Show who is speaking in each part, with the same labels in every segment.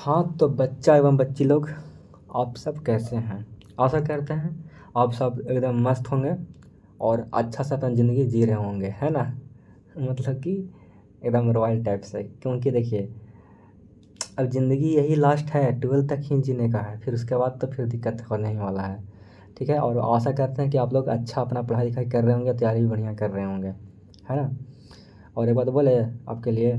Speaker 1: हाँ, तो बच्चा एवं बच्ची लोग आप सब कैसे हैं? आशा करते हैं आप सब एकदम मस्त होंगे और अच्छा सा अपना ज़िंदगी जी रहे होंगे, है ना? मतलब कि एकदम रॉयल टाइप से, क्योंकि देखिए अब ज़िंदगी यही लास्ट है, 12 तक ही जीने का है, फिर उसके बाद तो फिर दिक्कत होने ही वाला है, ठीक है? और आशा करते हैं कि आप लोग अच्छा अपना पढ़ाई लिखाई कर रहे होंगे, तैयारी भी बढ़िया कर रहे होंगे, है ना? और एक बात बोले आपके लिए,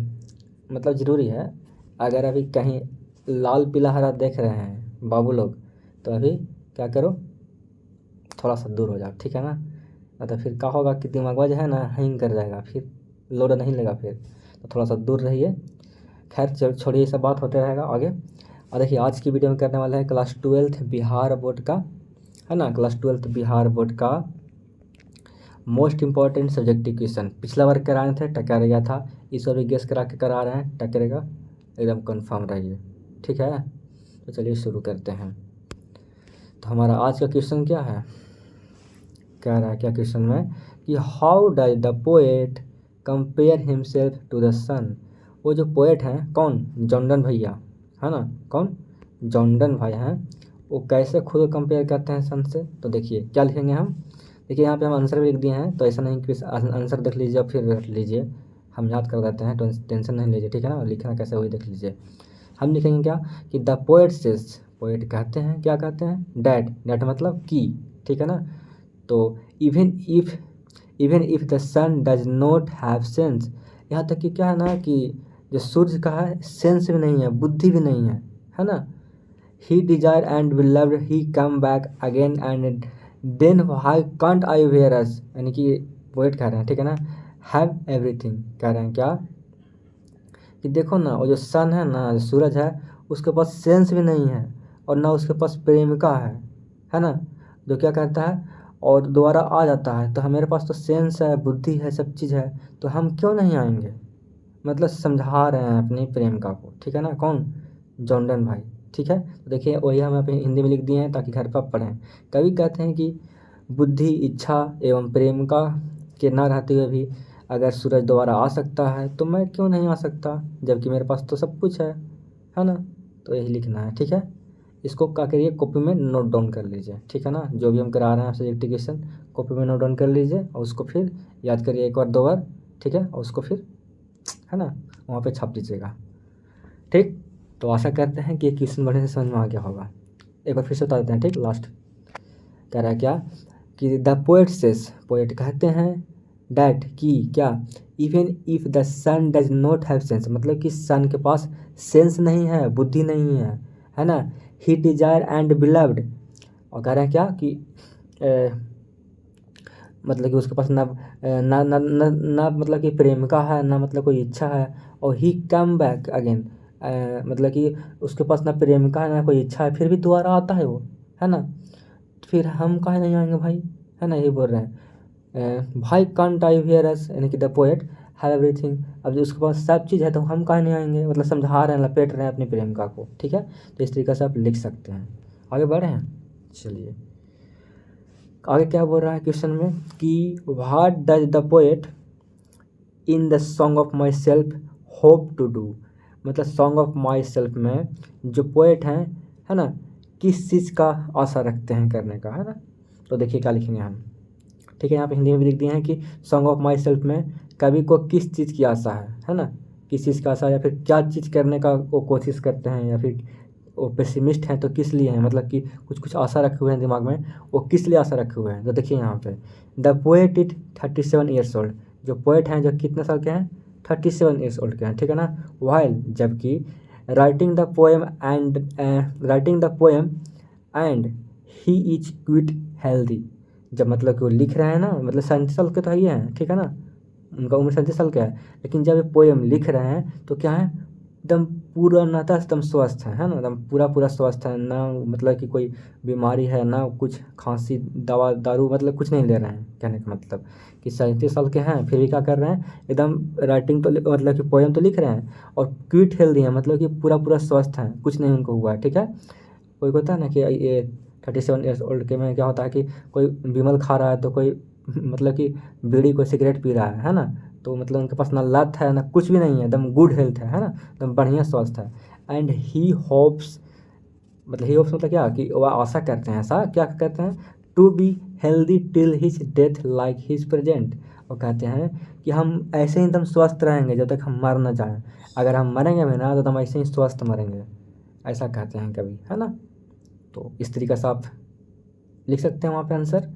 Speaker 1: मतलब ज़रूरी है, अगर अभी कहीं लाल पीला हरा देख रहे हैं बाबू लोग, तो अभी क्या करो, थोड़ा सा दूर हो जाओ, ठीक है ना? नहीं तो फिर क्या होगा कि दिमाग जो है ना हैंग कर जाएगा, फिर लोड नहीं लेगा फिर, तो थोड़ा सा दूर रहिए। खैर चल छोड़िए, ये सब बात होते रहेगा आगे। और देखिए आज की वीडियो में करने वाला है क्लास 12th बिहार बोर्ड का, है ना? क्लास 12th बिहार बोर्ड का मोस्ट इंपॉर्टेंट सब्जेक्टिव क्वेश्चन पिछला बार कराए थे, टकर गया था। इस बार भी गेस करा के करा रहे हैं, टकरेगा एकदम कंफर्म रहिए, ठीक है? तो चलिए शुरू करते हैं। तो हमारा आज का क्वेश्चन क्या है, कह रहा है क्या क्वेश्चन में कि how does the poet compare himself to the sun. वो जो पोएट हैं कौन, जॉन्डन भैया, है ना? कौन, जॉन्डन भाई हैं, वो कैसे खुद को कंपेयर करते हैं सन से। तो देखिए क्या लिखेंगे हम, देखिए यहाँ पे हम आंसर भी लिख दिए हैं, तो ऐसा नहीं कि आंसर देख लीजिए और फिर रट लीजिए, हम याद कर देते हैं, तो टेंशन नहीं लीजिए, ठीक है ना? लिखना कैसे वही देख लीजिए। हम लिखेंगे क्या कि द पोएट सेज, पोएट कहते हैं, क्या कहते हैं, डैट, डैट मतलब की, ठीक है ना? तो even if the sun does not have sense, यहाँ तक कि क्या है ना कि जो सूर्य का है सेंस भी नहीं है, बुद्धि भी नहीं है ना? He desire and beloved he come back again and then why can't I wear us, यानी कि पोएट कह रहे हैं, ठीक है ना? हैव एवरीथिंग, कह रहे हैं क्या कि देखो ना, वो जो सन है ना, जो सूरज है, उसके पास सेंस भी नहीं है और ना उसके पास प्रेमिका है ना? जो क्या कहता है और दोबारा आ जाता है, तो हमारे पास तो सेंस है, बुद्धि है, सब चीज़ है, तो हम क्यों नहीं आएंगे? मतलब समझा रहे हैं अपनी प्रेमिका को, ठीक है ना? कौन, जॉन्डन भाई, ठीक है? तो देखिए वही हम अपनी हिंदी में लिख दिए हैं ताकि घर पर आप पढ़ें। कवि कहते हैं कि बुद्धि, इच्छा एवं प्रेमिका के ना रहते हुए भी अगर सूरज दोबारा आ सकता है तो मैं क्यों नहीं आ सकता, जबकि मेरे पास तो सब कुछ है ना? तो यही लिखना है, ठीक है? इसको क्या करिए, कॉपी में नोट डाउन कर लीजिए, ठीक है ना? जो भी हम करा रहे हैं सब्जेक्टिफिकेशन, कॉपी में नोट डाउन कर लीजिए और उसको फिर याद करिए एक बार दो बार, ठीक है? और उसको फिर, है ना, वहाँ पे छाप लीजिएगा, ठीक? तो आशा करते हैं कि ये क्वेश्चन बढ़िया से समझ में आ गया होगा। एक बार फिर से बता देते हैं, ठीक? लास्ट कह रहा है क्या कि द पोएट सेज, पोएट कहते हैं, डैट की क्या, even if the sun does not have sense, मतलब कि सन के पास सेंस नहीं है, बुद्धि नहीं है ना? ही डिजायर एंड बिलव्ड, और कह रहे हैं क्या कि मतलब कि उसके पास ना ना ना ना, ना मतलब कि प्रेमिका है, ना मतलब कोई इच्छा है, और ही कम बैक अगेन, मतलब कि उसके पास ना प्रेमिका है ना कोई इच्छा है, फिर भी दोबारा आता है वो, है ना? फिर हम काहे नहीं आएंगे भाई, है ना? यही बोल रहे हैं, भाई कांट आई हियर अस, यानी कि द पोएट हैव एवरीथिंग, अब जो उसके पास सब चीज़ है तो हम काहे नहीं आएंगे, मतलब समझा रहे हैं, लपेट रहे हैं अपनी प्रेमिका को, ठीक है? तो इस तरीके से आप लिख सकते हैं। आगे बढ़े हैं, चलिए आगे क्या बोल रहा है क्वेश्चन में कि what does the poet in the song of my self hope to do, मतलब सॉन्ग ऑफ माई सेल्फ में जो पोएट हैं, है ना, किस चीज़ का आशा रखते हैं करने का, है ना? तो देखिए क्या लिखेंगे हम, ठीक है? यहाँ पे हिंदी में भी लिख दिए हैं कि सॉन्ग ऑफ माई सेल्फ में कवि को किस चीज़ की आशा है ना? किस चीज़ का आशा, या फिर क्या चीज़ करने का वो कोशिश करते हैं, या फिर वो पेसिमिस्ट हैं तो किस लिए हैं, मतलब कि कुछ कुछ आशा रखे हुए हैं दिमाग में, वो किस लिए आशा रखे हुए हैं। तो देखिए यहाँ पे the poet it 37 years old, जो पोएट हैं जो कितने साल के हैं, 37 ईयर्स ओल्ड के हैं, ठीक है ना? वाइल, जबकि writing the poem and he is quit healthy, जब मतलब कि वो लिख रहे हैं ना, मतलब 37 साल के तो ही हैं, ठीक है ना? उनका उम्र 37 साल का है, लेकिन जब ये पोएम लिख रहे हैं तो क्या है, एकदम पूरा नाता एकदम स्वस्थ है ना? एकदम पूरा पूरा स्वस्थ है ना, मतलब कि कोई बीमारी है ना, कुछ खांसी दवा दारू मतलब कुछ नहीं ले रहे हैं, कहने का मतलब कि 37 साल के हैं फिर भी क्या कर रहे हैं, एकदम राइटिंग तो मतलब कि पोएम तो लिख रहे हैं और क्विट हेल्दी है, मतलब कि पूरा पूरा स्वस्थ हैं, कुछ नहीं उनको हुआ है, ठीक है? कोई होता है ना कि ये 37 ईयर्स ओल्ड के में क्या होता है कि कोई विमल खा रहा है तो कोई मतलब कि बीड़ी कोई सिगरेट पी रहा है ना? तो मतलब उनके पास ना लत है ना कुछ भी नहीं है, एकदम गुड हेल्थ है ना? एकदम बढ़िया स्वस्थ है। एंड ही होप्स, मतलब ही होप्स मतलब क्या कि वह आशा करते हैं, ऐसा क्या करते हैं, to be healthy till his death like his present. वो कहते हैं कि हम ऐसे ही एकदम स्वस्थ रहेंगे जब तक हम मर न जाएं, अगर हम मरेंगे भी ना तो हम ऐसे ही स्वस्थ मरेंगे, ऐसा कहते हैं कभी, है ना। तो इस तरीके से आप लिख सकते हैं वहाँ पे आंसर,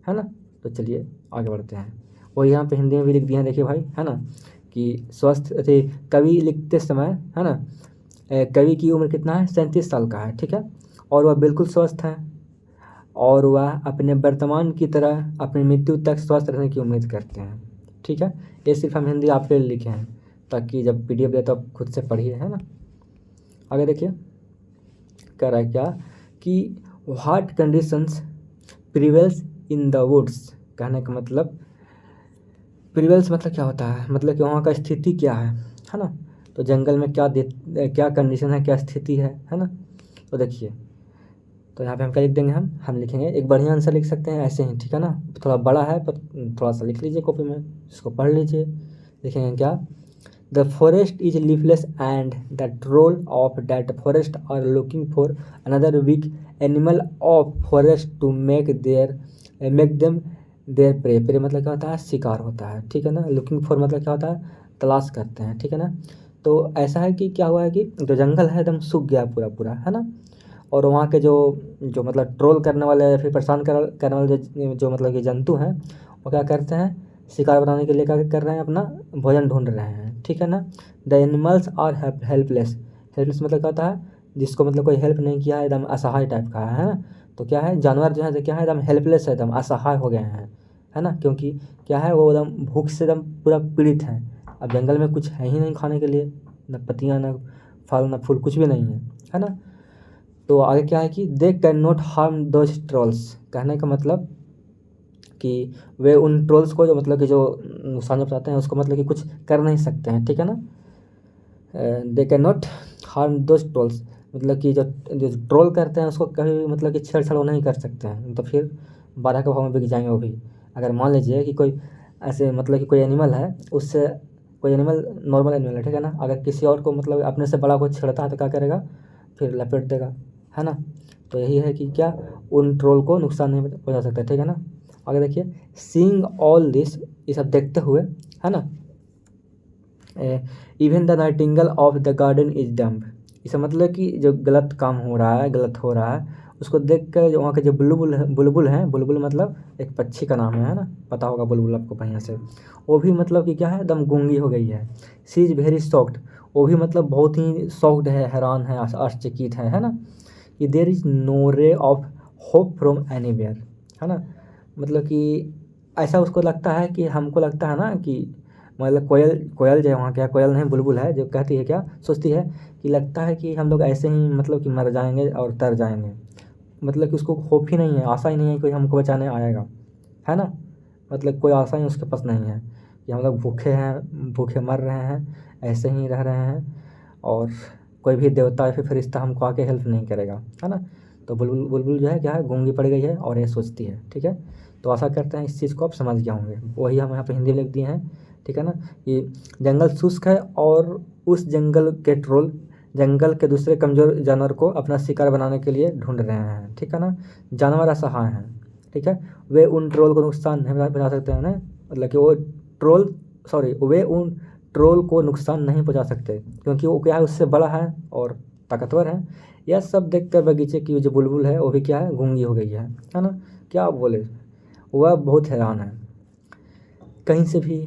Speaker 1: है ना। तो चलिए आगे बढ़ते हैं। और यहाँ पे हिंदी में भी लिख दिया है, देखिए भाई, है ना, कि स्वस्थ थे कवि लिखते समय, है ना, कवि की उम्र कितना है, 37 साल का है, ठीक है, और वह बिल्कुल स्वस्थ है, और वह अपने वर्तमान की तरह अपनी मृत्यु तक स्वस्थ रहने की उम्मीद करते हैं, ठीक है। ये सिर्फ हम हिंदी आपके लिए लिखे हैं, ताकि जब PDF दे तो आप खुद से पढ़िए, है ना। आगे देखिए कह रहा है क्या कि what conditions prevails in the woods. कहने का मतलब प्रिवेल्स मतलब क्या होता है, मतलब कि वहाँ का स्थिति क्या है ना। तो जंगल में क्या कंडीशन है, क्या स्थिति है ना। तो देखिए, तो यहाँ पे हम क्या लिख देंगे, हम लिखेंगे, एक बढ़िया आंसर लिख सकते हैं ऐसे ही, ठीक है ना। थोड़ा बड़ा है पर थोड़ा सा लिख लीजिए कॉपी में, इसको पढ़ लीजिए। लिखेंगे क्या, the forest is leafless and the troll of that forest are looking for another weak animal of forest to make them their prey. Prey मतलब क्या होता है, शिकार होता है, ठीक है ना। लुकिंग फॉर मतलब क्या होता है, तलाश करते हैं, ठीक है ना। तो ऐसा है कि क्या हुआ है कि जो जंगल है एकदम सूख गया पूरा पूरा, है ना। और वहाँ के जो जो मतलब ट्रोल करने वाले या फिर परेशान करने वाले जो मतलब कि जंतु हैं, वो क्या करते हैं, शिकार बनाने के लिए क्या कर रहे हैं, अपना भोजन ढूंढ रहे हैं, ठीक है ना। The animals are helpless. Helpless मतलब क्या होता है, जिसको मतलब कोई हेल्प नहीं किया है, एकदम असहाय टाइप का है ना। तो क्या है, जानवर जो है तो क्या है, एकदम हेल्पलेस है, एकदम असहाय हो गए हैं, है ना। क्योंकि क्या है, वो एकदम भूख से एकदम पूरा पीड़ित हैं। अब जंगल में कुछ है ही नहीं खाने के लिए, न पत्तियाँ, न फल, न फूल, कुछ भी नहीं है ना। तो आगे क्या है कि they can not harm those trolls. कहने का मतलब कि वे उन ट्रोल्स को जो मतलब कि जो नुकसान पहुँचाते हैं उसको मतलब कि कुछ कर नहीं सकते हैं, ठीक है ना। They can not harm those trolls, मतलब कि जो जो ट्रोल करते हैं उसको कभी भी मतलब कि छेड़छाड़ वो नहीं कर सकते हैं, तो फिर 12 के भाव में बिक जाएंगे वो भी। अगर मान लीजिए कि कोई ऐसे मतलब कि कोई एनिमल है, उससे कोई एनिमल नॉर्मल एनिमल है, ठीक है ना, अगर किसी और को मतलब अपने से बड़ा को छेड़ता है तो क्या करेगा, फिर लपेट देगा, है ना। तो यही है कि क्या, उन ट्रोल को नुकसान नहीं पहुंचा सकता, ठीक है ना। आगे देखिए, सीइंग ऑल दिस, ये सब देखते हुए, है ना, even the Nightingale of the garden is dumb. इसका मतलब कि जो गलत काम हो रहा है, गलत हो रहा है, उसको देख कर जो वहाँ के जो बुलबुल हैं, बुलबुल मतलब एक पक्षी का नाम है ना, पता होगा बुलबुल आपको बढ़िया से, वो भी मतलब कि क्या है, एकदम गूंगी हो गई है। सी इज़ वेरी शॉक्ड, वो भी मतलब बहुत ही शॉक्ड है, हैरान है, आश्चर्यचकित है ना। कि there is no ray of hope from anywhere, है ना। मतलब कि ऐसा उसको लगता है कि हमको लगता है ना कि मतलब कोयल कोयल जो है वहाँ क्या, कोयल नहीं बुलबुल है, जो कहती है क्या, सोचती है कि लगता है कि हम लोग ऐसे ही मतलब कि मर जाएंगे और तर जाएंगे। मतलब कि उसको होप ही नहीं है, आशा ही नहीं है कोई हमको बचाने आएगा, है ना। मतलब कोई आशा ही उसके पास नहीं है कि हम लोग भूखे हैं, भूखे मर रहे हैं, ऐसे ही रह रहे हैं, और कोई भी देवता या फिर फरिश्ता हमको आके हेल्प नहीं करेगा, है ना। तो बुलबुल बुलबुल जो है क्या है, गूंगी पड़ गई है और ये सोचती है, ठीक है। तो आशा करते हैं इस चीज़ को आप समझ गए होंगे, वही हम यहाँ पे हिंदी में लिख दिए हैं, ठीक है ना। कि जंगल शुष्क है और उस जंगल के ट्रोल जंगल के दूसरे कमज़ोर जानवर को अपना शिकार बनाने के लिए ढूंढ रहे हैं, ठीक है ना। जानवर असहाय हैं, ठीक है, वे उन ट्रोल को नुकसान नहीं पहुंचा सकते हैं ना, मतलब कि वो ट्रोल, सॉरी, वे उन ट्रोल को नुकसान नहीं पहुंचा सकते क्योंकि वो क्या है, उससे बड़ा है और ताकतवर है। यह सब देखकर बगीचे की जो बुलबुल है वो भी क्या है, गूंगी हो गई है ना। क्या बोले, वह बहुत हैरान है, कहीं से भी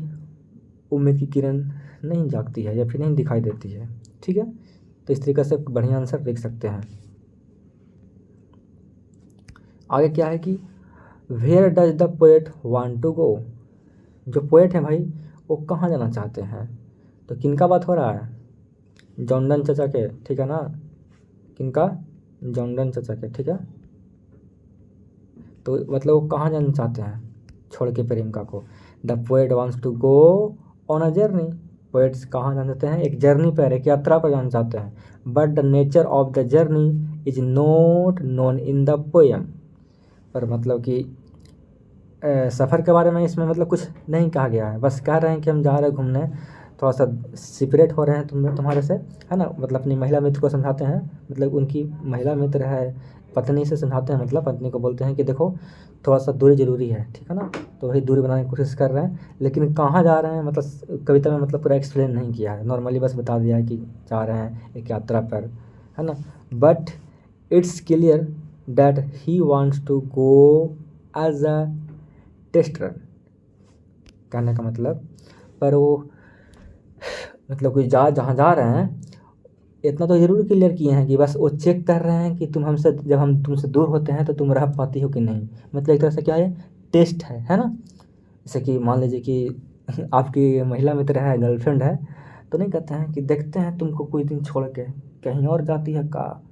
Speaker 1: उम्मीद की किरण नहीं जागती है या फिर नहीं दिखाई देती है, ठीक है। तो इस तरीके से बढ़िया आंसर लिख सकते हैं। आगे क्या है कि where does the poet want to go. जो पोएट है भाई वो कहाँ जाना चाहते हैं, तो किनका बात हो रहा है, जॉनडन चचा के, ठीक है ना। किनका, जॉनडन चचा के, ठीक है। तो मतलब वो कहाँ जाना चाहते हैं, छोड़ के प्रेमिका को। The poet wants to go on a journey. Poets कहाँ जाना चाहते हैं, एक जर्नी पर, एक यात्रा पर जाना चाहते हैं। But the nature of the journey is not known in the poem. पर मतलब कि सफ़र के बारे में इसमें मतलब कुछ नहीं कहा गया है, बस कह रहे हैं कि हम जा रहे हैं घूमने, थोड़ा सा सेपरेट हो रहे हैं तुम्हारे से, है ना, मतलब अपनी महिला मित्र को समझाते हैं, मतलब उनकी महिला मित्र है, पत्नी से समझाते हैं, मतलब पत्नी को बोलते हैं कि देखो थोड़ा सा दूरी ज़रूरी है, ठीक है ना। तो वही दूरी बनाने की कोशिश कर रहे हैं, लेकिन कहाँ जा रहे हैं मतलब कविता में मतलब पूरा एक्सप्लेन नहीं किया है, नॉर्मली बस बता दिया है कि जा रहे हैं एक यात्रा पर, है ना। But it's clear that he wants to go as a test run. कहने का मतलब, पर वो मतलब कोई जहाँ जा रहे हैं, इतना तो ज़रूर क्लियर किए हैं कि बस वो चेक कर रहे हैं कि तुम हमसे, जब हम तुमसे दूर होते हैं तो तुम रह पाती हो कि नहीं। मतलब एक तरह से क्या है, टेस्ट है ना। जैसे कि मान लीजिए कि आपकी महिला मित्र है, गर्लफ्रेंड है, तो नहीं कहते हैं कि देखते हैं तुमको कुछ दिन छोड़ के कहीं और जाती है का।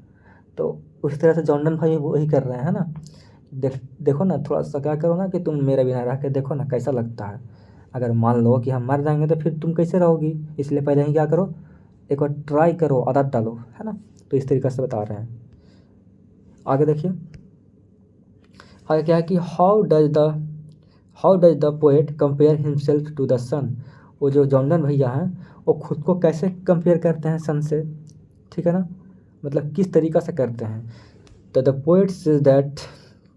Speaker 1: तो उस तरह से जॉनडन भाई वही कर रहे हैं, है ना। देखो ना, थोड़ा सा क्या करो ना कि तुम मेरे बिना रह के देखो ना कैसा लगता है। अगर मान लो कि हम मर जाएंगे तो फिर तुम कैसे रहोगी, इसलिए पहले ही क्या करो, एक बार ट्राई करो, आदत डालो, है ना। तो इस तरीके से बता रहे हैं। आगे देखिए, आगे क्या है कि how does the poet compare himself to the sun. वो जो जॉनडन भैया हैं, वो खुद को कैसे कंपेयर करते हैं सन से, ठीक है ना, मतलब किस तरीक़ा से करते हैं। तो द पोएट सेज दैट,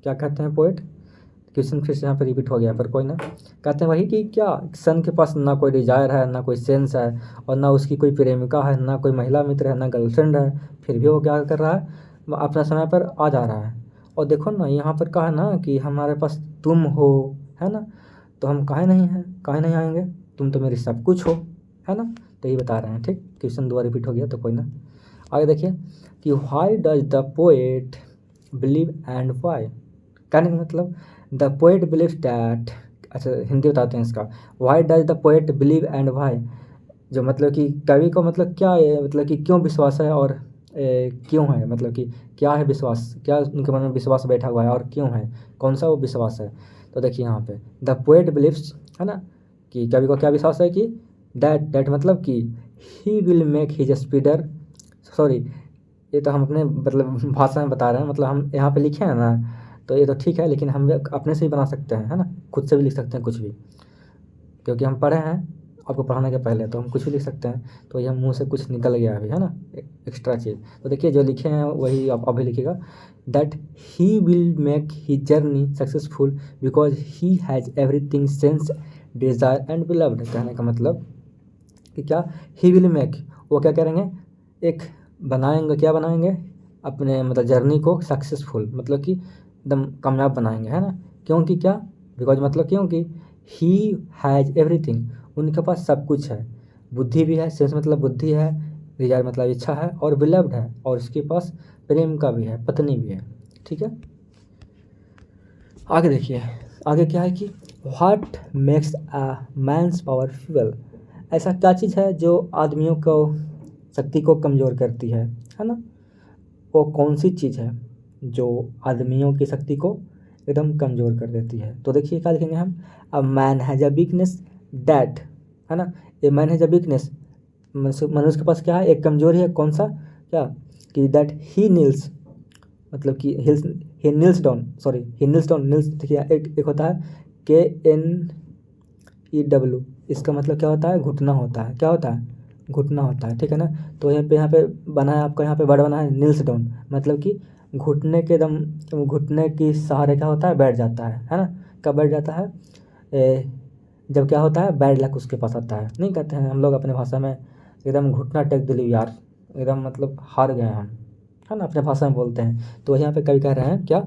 Speaker 1: क्या कहते हैं पोएट, क्वेश्चन फिर से यहाँ पर रिपीट हो गया, पर कोई ना, कहते हैं वही कि क्या सन के पास ना कोई डिजायर है, ना कोई सेंस है, और ना उसकी कोई प्रेमिका है, ना कोई महिला मित्र है, ना गर्लफ्रेंड है, फिर भी वो क्या कर रहा है, वो अपना समय पर आ जा रहा है। और देखो ना यहाँ पर कहा है ना कि हमारे पास तुम हो, है ना, तो हम काहे नहीं हैं, काहे नहीं आएंगे, तुम तो मेरी सब कुछ हो, है ना। तो यही बता रहे हैं, ठीक, क्वेश्चन दोबारा रिपीट हो गया तो कोई ना। आगे देखिए कि why does the poet believe and why. कहने का मतलब, द पोएट बिलीव डैट, अच्छा हिंदी बताते हैं इसका, why does the poet believe and why. जो मतलब कि कवि को मतलब क्या है, मतलब कि क्यों विश्वास है और क्यों है, मतलब कि क्या है विश्वास, क्या उनके मन में विश्वास बैठा हुआ है और क्यों है, कौन सा वो विश्वास है। तो देखिए यहाँ पे द पोएट बिलीव्स, है ना, कि कवि को क्या विश्वास है कि डैट मतलब कि he will make his speeder, sorry ये तो हम अपने मतलब भाषा में बता रहे हैं, मतलब हम यहाँ पे लिखे हैं ना, तो ये तो ठीक है, लेकिन हम अपने से ही बना सकते हैं, है ना, खुद से भी लिख सकते हैं कुछ भी, क्योंकि हम पढ़े हैं आपको पढ़ाने के पहले, तो हम कुछ भी लिख सकते हैं। तो ये मुंह से कुछ निकल गया अभी, है ना, एक्स्ट्रा चीज़। तो देखिए जो लिखे हैं वही आप अभी लिखिएगा, that he will make he journey successful because he has everything sense desire and beloved. कहने का मतलब कि क्या, ही विल मेक, वो क्या करेंगे, एक बनाएंगे, क्या बनाएंगे, अपने मतलब जर्नी को सक्सेसफुल, मतलब कि एकदम कामयाब बनाएंगे, है ना। क्योंकि क्या, बिकॉज मतलब क्योंकि ही हैज़ एवरीथिंग, उनके पास सब कुछ है, बुद्धि भी है, सेंस मतलब बुद्धि है, डिजायर मतलब इच्छा है, और बिलव्ड है, और उसके पास प्रेम का भी है, पत्नी भी है, ठीक है। आगे देखिए, आगे क्या है कि what makes a man's power fuel. ऐसा क्या चीज़ है जो आदमियों को शक्ति को कमज़ोर करती है ना। वो कौन सी चीज़ है जो आदमियों की शक्ति को एकदम कमज़ोर कर देती है। तो देखिए क्या लिखेंगे हम, a man has a weakness that, है ना, a man has a weakness, मनुष्य के पास क्या है, एक कमजोरी है, कौन सा, क्या, कि दैट ही नील्स, मतलब कि हिल्स, ही नील्स डाउन, सॉरी ही नील्स डाउन, नील्स देखिए एक होता है KNEW, इसका मतलब क्या होता है, घुटना होता है, क्या होता है, घुटना होता है, ठीक है ना। तो यहाँ पे बना है आपका, यहाँ पे वर्ड बना है नील्स डाउन, मतलब कि घुटने के दम, घुटने की सहारे क्या होता है, बैठ जाता है ना। कब बैठ जाता है, जब क्या होता है, बैड लक उसके पास आता है, नहीं कहते हैं हम लोग अपने भाषा में, एकदम घुटना टेक दिली यार, एकदम मतलब हार गए हम, है ना, अपने भाषा में बोलते हैं। तो यहाँ पे कवि कह रहे हैं क्या,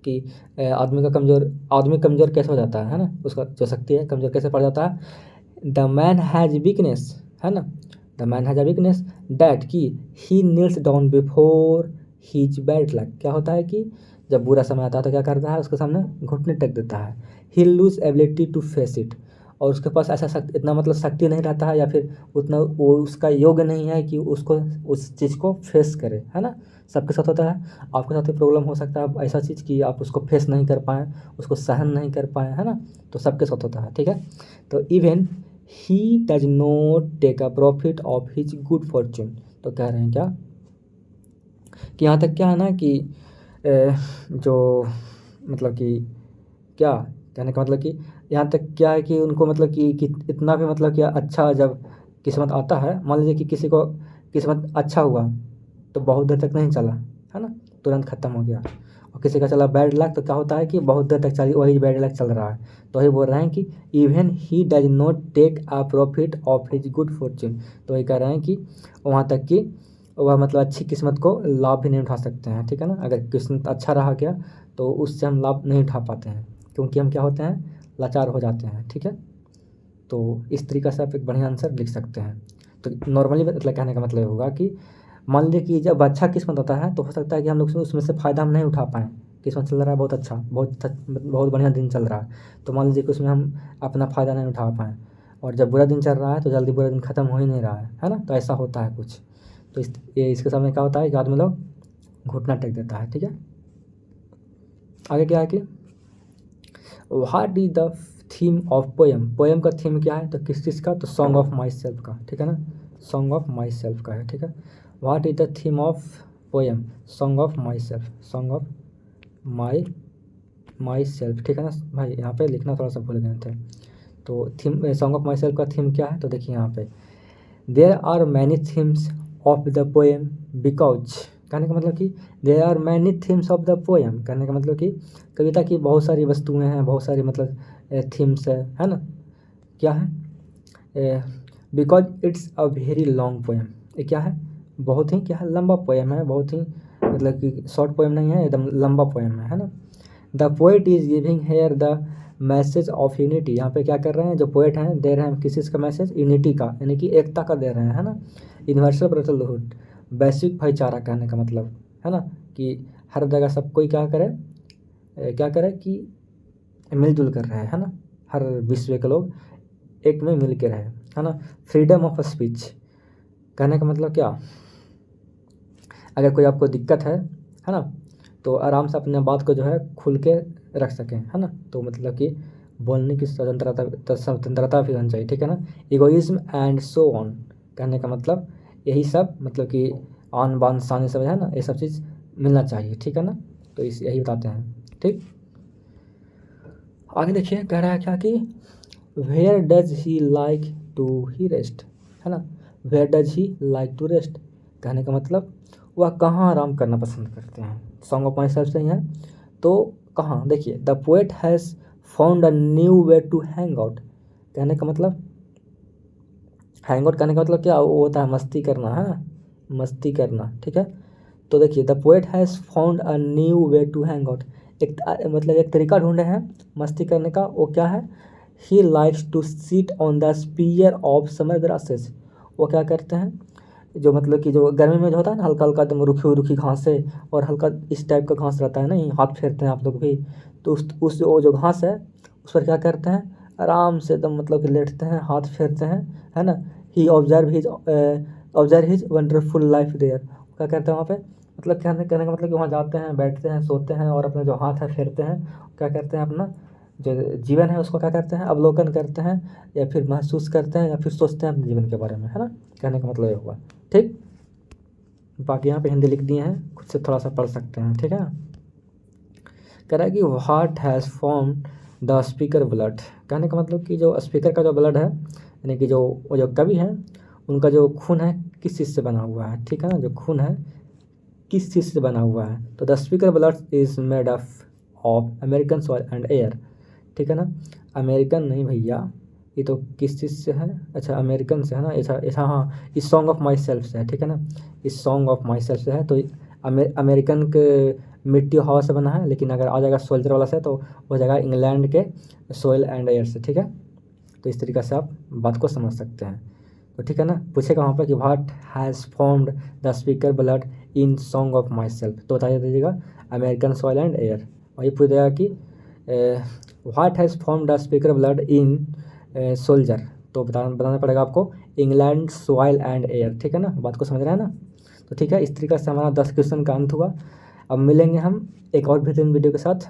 Speaker 1: कि आदमी कमज़ोर कैसे हो जाता है ना, उसका जो शक्ति है कमज़ोर कैसे पड़ जाता है। द मैन हैज़ वीकनेस, है ना, the man has a weakness that की he kneels down before his bad luck. क्या होता है कि जब बुरा समय आता है तो क्या करता है, उसके सामने घुटने टेक देता है। He lose ability to face it, और उसके पास ऐसा शक्ति, इतना मतलब शक्ति नहीं रहता है, या फिर उतना वो उसका योग्य नहीं है कि उसको उस चीज़ को फेस करे, है ना। सबके साथ होता है, आपके साथ भी प्रॉब्लम हो सकता है ऐसा चीज़ कि आप उसको फेस नहीं कर पाएँ, उसको सहन नहीं कर पाएँ, है ना। तो सबके साथ होता है, ठीक है। तो even he does not take a profit of his good fortune. तो कह रहे हैं क्या, कि यहाँ तक क्या है ना कि जो मतलब कि क्या, कहने का मतलब कि यहाँ तक क्या है कि उनको मतलब कि इतना भी मतलब कि अच्छा जब किस्मत आता है, मान लीजिए कि किसी को किस्मत अच्छा हुआ तो बहुत देर तक नहीं चला, है ना, तुरंत ख़त्म हो गया। और किसी का चला बैड लक तो क्या होता है कि बहुत देर तक चली वही बैड लक चल रहा है। तो वही बोल रहे हैं कि even he does not take a profit of his good fortune. तो वही कह रहे हैं कि वहाँ तक कि वह मतलब अच्छी किस्मत को लाभ भी नहीं उठा सकते हैं, ठीक है ना। अगर किस्मत अच्छा रहा क्या तो उससे हम लाभ नहीं उठा पाते हैं, क्योंकि हम क्या होते हैं, लाचार हो जाते हैं, ठीक है। तो इस तरीक़े से आप एक बढ़िया आंसर लिख सकते हैं। तो नॉर्मली मतलब कहने का मतलब होगा कि मान लीजिए कि जब अच्छा किस्मत होता है तो हो सकता है कि हम लोग उसमें से फ़ायदा हम नहीं उठा पाएँ। किस्मत चल रहा है बहुत अच्छा, बहुत बढ़िया दिन चल रहा है, तो मान लीजिए कि उसमें हम अपना फ़ायदा नहीं उठा पाएँ। और जब बुरा दिन चल रहा है तो जल्दी बुरा दिन ख़त्म हो ही नहीं रहा है ना। तो ऐसा होता है कुछ। तो इसके सामने क्या होता है कि आदमी लोग घुटना टेक देता है, ठीक है। आगे क्या है कि what is the theme of poem. Poem का थीम क्या है, तो किस चीज़ का, तो सॉन्ग ऑफ माई सेल्फ का, ठीक है ना, सॉन्ग ऑफ माई सेल्फ का है, ठीक है। What is the theme of poem, song of my self, song of my self, ठीक है ना भाई। यहाँ पे लिखना थोड़ा सा भूल गए थे। तो theme song of my self का थीम क्या है, तो देखिए यहाँ पे there are many themes of the poem because, कहने का मतलब कि there are many themes of the poem, कहने का मतलब कि कविता की बहुत सारी वस्तुएं हैं, बहुत सारी मतलब थीम्स है ना। क्या है, because it's a very long poem. ये क्या है, बहुत ही क्या है, लंबा पोएम है, बहुत ही मतलब कि शॉर्ट पोएम नहीं है, एकदम लंबा पोएम है ना। The poet is giving here the message of unity. यहाँ पे क्या कर रहे हैं, जो पोएट हैं दे रहे हैं किस चीज़ का मैसेज, यूनिटी का, यानी कि एकता का दे रहे हैं, है ना। यूनिवर्सल ब्रदरहुड, वैश्विक भाईचारा, कहने का मतलब है ना कि हर जगह सब कोई क्या करे, क्या करे कि मिलजुल कर रहे हैं, है ना, हर विश्व के लोग एक में मिल के रहे, है ना। फ्रीडम ऑफ स्पीच, कहने का मतलब क्या, अगर कोई आपको दिक्कत है ना, तो आराम से अपने बात को जो है खुल के रख सकें, है ना। तो मतलब कि बोलने की स्वतंत्रता भी होनी चाहिए, ठीक है ना। इगोइज्म एंड सो ऑन, कहने का मतलब यही सब मतलब कि आन बान शान सब है ना, ये सब चीज़ मिलना चाहिए, ठीक है ना। तो इस यही बताते हैं, ठीक। आगे देखिए कह रहा है क्या कि where does he like to he rest, है ना। Where does he like to rest, कहने का मतलब वह कहाँ आराम करना पसंद करते हैं। सॉन्ग ऑफ माई सेल्फ से ही है, तो कहाँ, देखिए the poet has found a new way to hang out, कहने का मतलब हैंग आउट करने का मतलब क्या, वो होता है मस्ती करना, है ना, मस्ती करना, ठीक है। तो देखिए the poet has found a new way to hang out, एक मतलब एक तरीका ढूंढे हैं मस्ती करने का, वो क्या है, he likes to sit on the spear of summer grasses. वो क्या करते हैं, जो मतलब कि जो गर्मी में जो होता है ना, हल्का हल्का एकदम रुखी रुखी घास है और हल्का इस टाइप का घास रहता है ना, ये हाथ फेरते हैं आप लोग भी, तो उस वो जो घास है उस पर क्या करते हैं, आराम से एकदम मतलब कि लेटते हैं, हाथ फेरते हैं, है ना। He observe his wonderful life there, क्या करते हैं वहाँ पे, मतलब कहने का मतलब कि वहाँ जाते हैं, बैठते हैं, सोते हैं और अपना जो हाथ है फेरते हैं, क्या करते हैं, अपना जो जीवन है उसको क्या करते हैं, अवलोकन करते हैं, या फिर महसूस करते हैं, या फिर सोचते हैं अपने जीवन के बारे में, है ना। कहने का मतलब ये हुआ, ठीक। बाकी यहाँ पे हिंदी लिख दिए हैं, खुद से थोड़ा सा पढ़ सकते हैं, ठीक है। कह रहा है कि what has form the speaker blood, कहने का मतलब कि जो स्पीकर का जो ब्लड है, यानी कि जो वो जो कवि हैं उनका जो खून है किस चीज़ से बना हुआ है, ठीक है ना, जो खून है किस चीज़ से बना हुआ है, तो the speaker blood is made of American soil and air, ठीक है ना। अमेरिकन नहीं भैया, ये तो किस चीज़ से है, अच्छा अमेरिकन से है ना, ऐसा ऐसा, हाँ इस सॉन्ग ऑफ माई सेल्फ से है, ठीक है ना, इस सॉन्ग ऑफ माई सेल्फ से है। तो अमेरिकन के मिट्टी और हवा से बना है, लेकिन अगर आ जाएगा सोल्जर वाला से तो हो जाएगा इंग्लैंड के सॉइल एंड एयर से, ठीक है। तो इस तरीक़े से आप बात को समझ सकते हैं, तो ठीक है ना। पूछेगा वहाँ पर कि what has formed the speaker blood in song of my self, तो बता दीजिएगा अमेरिकन सॉइल एंड एयर। और ये पूछ देगा कि what has formed the speaker blood in soldier, तो बताना पड़ेगा आपको इंग्लैंड सॉइल एंड एयर, ठीक है ना। बात को समझ रहे हैं ना। तो ठीक है, इस तरीके से हमारा 10 क्वेश्चन का अंत हुआ। अब मिलेंगे हम एक और बेहतरीन वीडियो के साथ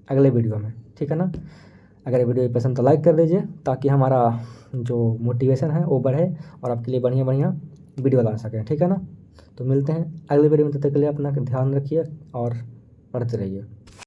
Speaker 1: अगले वीडियो में, ठीक है ना। अगर ये वीडियो पसंद तो लाइक कर दीजिए, ताकि हमारा जो मोटिवेशन है वो बढ़े और आपके लिए बढ़िया बढ़िया वीडियो ला सकें, ठीक है ना। तो मिलते हैं अगले वीडियो में, तब तक के लिए अपना ध्यान रखिए और पढ़ते रहिए।